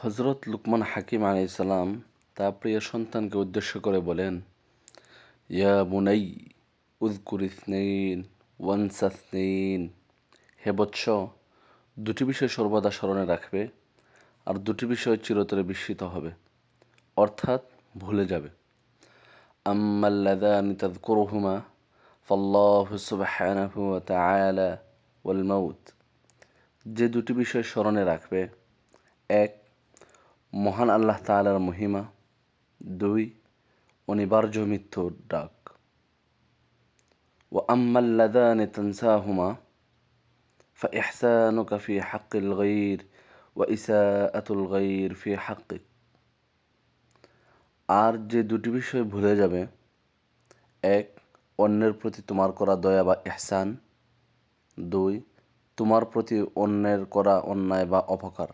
হজরত লুকমান হাকিম আলাইহিস সালাম তার প্রিয় সন্তানকে উদ্দেশ্য করে বলেন, ইয়া বুনাই উযকুর ইসনাইন ওয়ানসা ইসনাইন। হে বৎস, দুটি বিষয় সর্বদা স্মরণে রাখবে আর দুটি বিষয় চিরতরে বিস্মৃত হবে, অর্থাৎ ভুলে যাবে। আম্মাল্লাযানি তাযকুরুহুমা ফাল্লাহু সুবহানাহু ওয়া তাআলা ওয়াল মাউত। যে দুটি বিষয় স্মরণে রাখবে, এক, মহান আল্লাহ তাআলার মহিমা, দুই, অনিবার্য মৃত্যুর ডাক। ওয়া আম্মাল্লাযানি তানসাহুমা فإحسانك في حق الغير وإساءة الغير في حقك। আর যে দুটি বিষয় ভুলে যাবে, এক, অন্যের প্রতি তোমার করা দয়া বা ইহসান, দুই, তোমার প্রতি অন্যের করা অন্যায় বা অপকার।